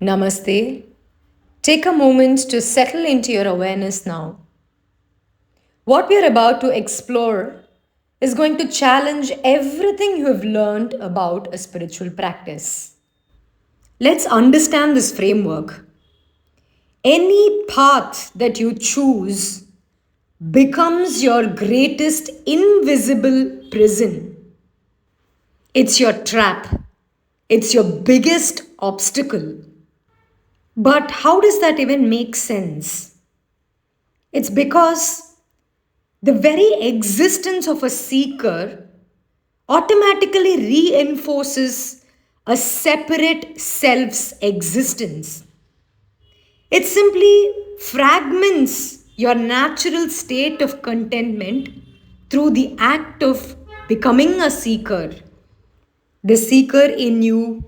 Namaste. Take a moment to settle into your awareness now. What we are about to explore is going to challenge everything you have learned about a spiritual practice. Let's understand this framework. Any path that you choose becomes your greatest invisible prison. It's your trap, it's your biggest obstacle. But how does that even make sense? It's because the very existence of a seeker automatically reinforces a separate self's existence. It simply fragments your natural state of contentment through the act of becoming a seeker. The seeker in you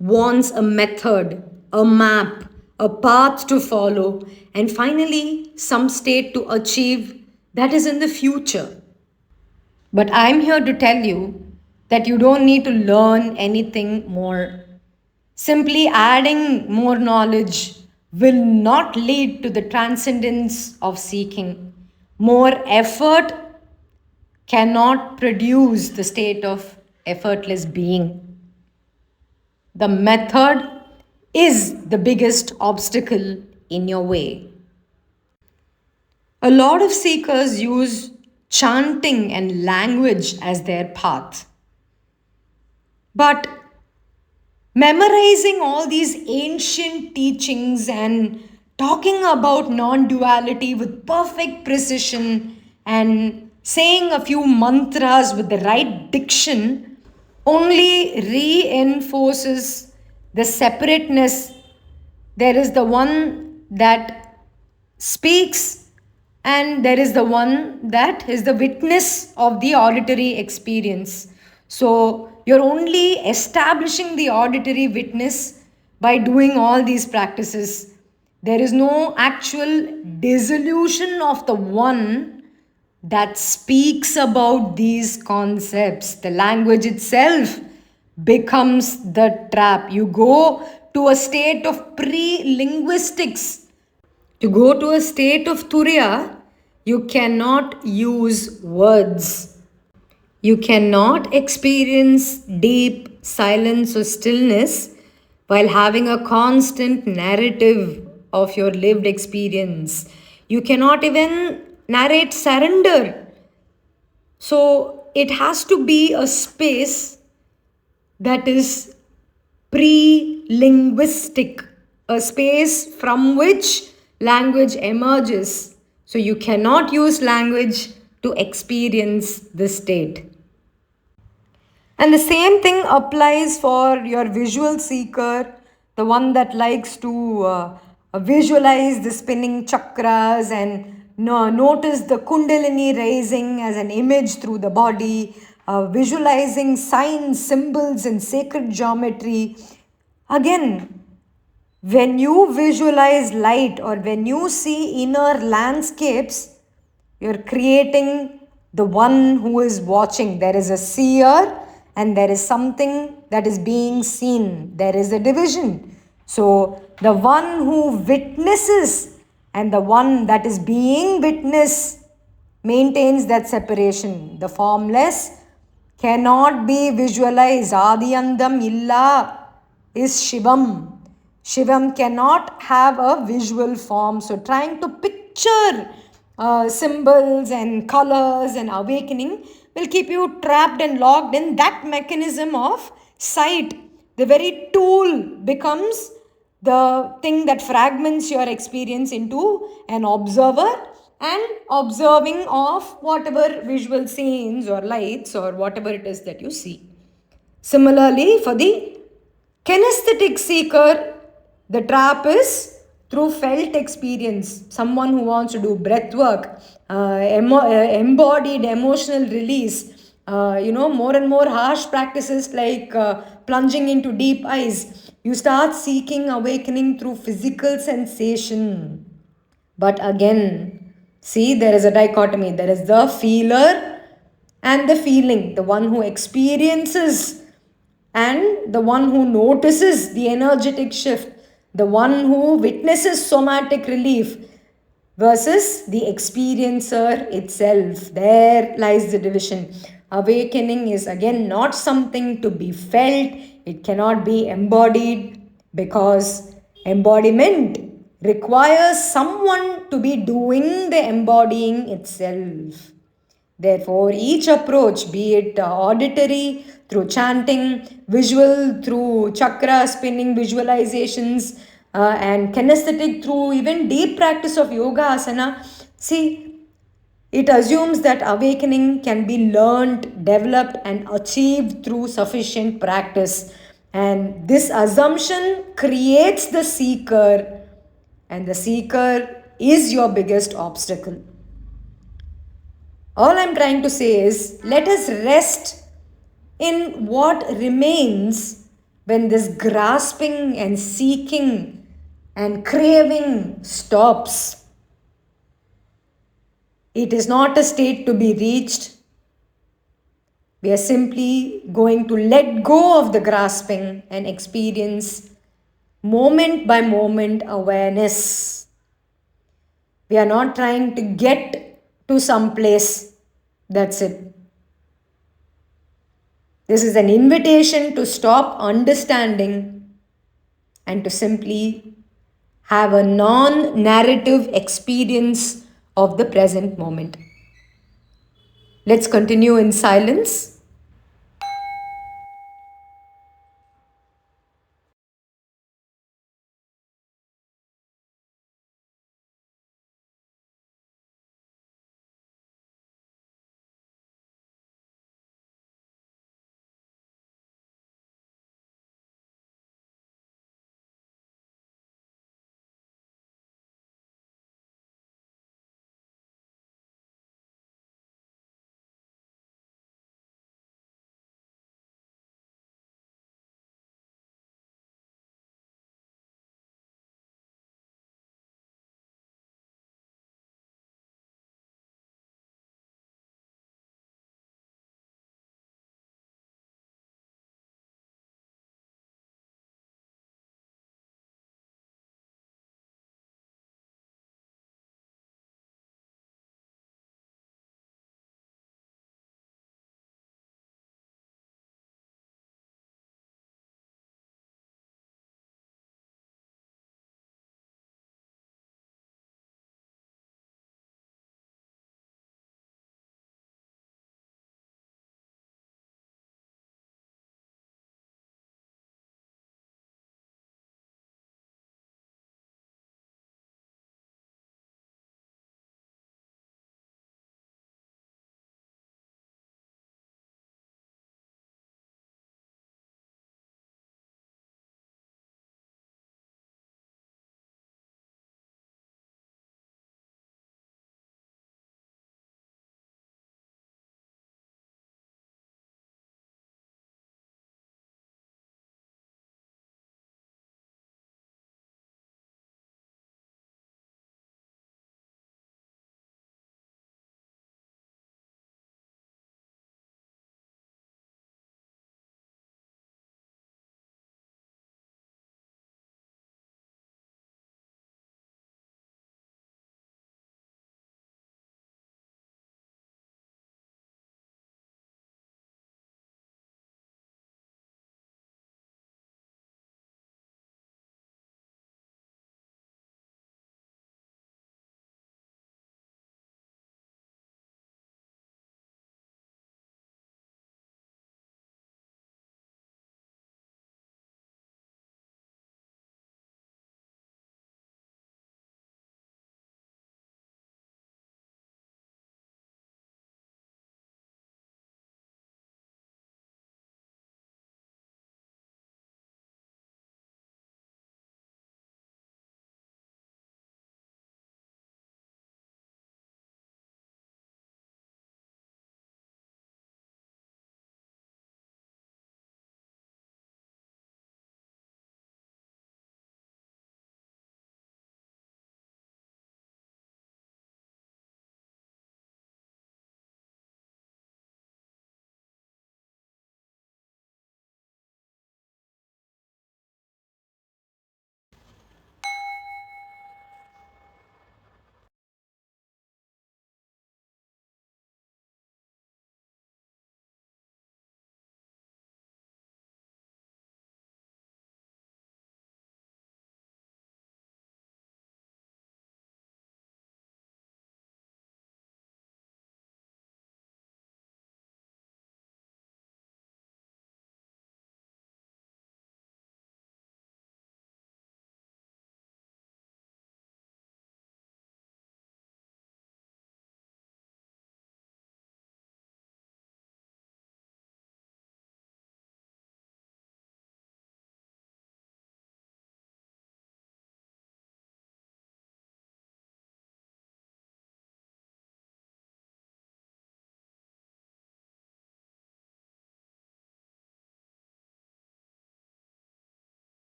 wants a method, a map, a path to follow, and finally, some state to achieve that is in the future. But I'm here to tell you that you don't need to learn anything more. Simply adding more knowledge will not lead to the transcendence of seeking. More effort cannot produce the state of effortless being. The method is the biggest obstacle in your way. A lot of seekers use chanting and language as their path. But memorizing all these ancient teachings and talking about non duality with perfect precision and saying a few mantras with the right diction only reinforces the separateness. There is the one that speaks, and there is the one that is the witness of the auditory experience. So you're only establishing the auditory witness by doing all these practices. There is no actual dissolution of the one that speaks about these concepts. The language itself becomes the trap. You go to a state of pre linguistics. To go to a state of Turiya, you cannot use words. You cannot experience deep silence or stillness while having a constant narrative of your lived experience. You cannot even narrate surrender. So it has to be a space that is pre linguistic, a space from which language emerges. So you cannot use language to experience the state. And the same thing applies for your visual seeker, the one that likes to visualize the spinning chakras and notice the kundalini rising as an image through the body, visualizing signs, symbols, and sacred geometry. Again, when you visualize light or when you see inner landscapes, you're creating the one who is watching. There is a seer and there is something that is being seen. There is a division. So, the one who witnesses and the one that is being witnessed maintains that separation. The formless cannot be visualized. Adiyandam illa is Shivam. Shivam cannot have a visual form. So, trying to picture symbols and colors and awakening will keep you trapped and locked in that mechanism of sight. The very tool becomes the thing that fragments your experience into an observer and observing of whatever visual scenes or lights or whatever it is that you see. Similarly, for the kinesthetic seeker, the trap is through felt experience. Someone who wants to do breath work, embodied emotional release, more and more harsh practices like plunging into deep ice. You start seeking awakening through physical sensation. But again, see, there is a dichotomy. There is the feeler and the feeling, the one who experiences and the one who notices the energetic shift. the one who witnesses somatic relief versus the experiencer itself. There lies the division. Awakening is again not something to be felt, it cannot be embodied because embodiment requires someone to be doing the embodying itself. Therefore, each approach, be it auditory through chanting, visual through chakra spinning visualizations, and kinesthetic through even deep practice of yoga asana, see, it assumes that awakening can be learned, developed, and achieved through sufficient practice. And this assumption creates the seeker, and the seeker is your biggest obstacle. All I'm trying to say is let us rest in what remains when this grasping and seeking and craving stops. It is not a state to be reached. We are simply going to let go of the grasping and experience moment by moment awareness. We are not trying to get to some place. That's it. This is an invitation to stop understanding and to simply have a non narrative experience of the present moment. Let's continue in silence.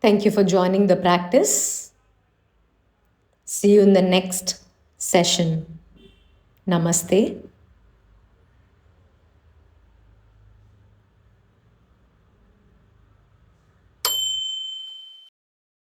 Thank you for joining the practice. See you in the next session. Namaste.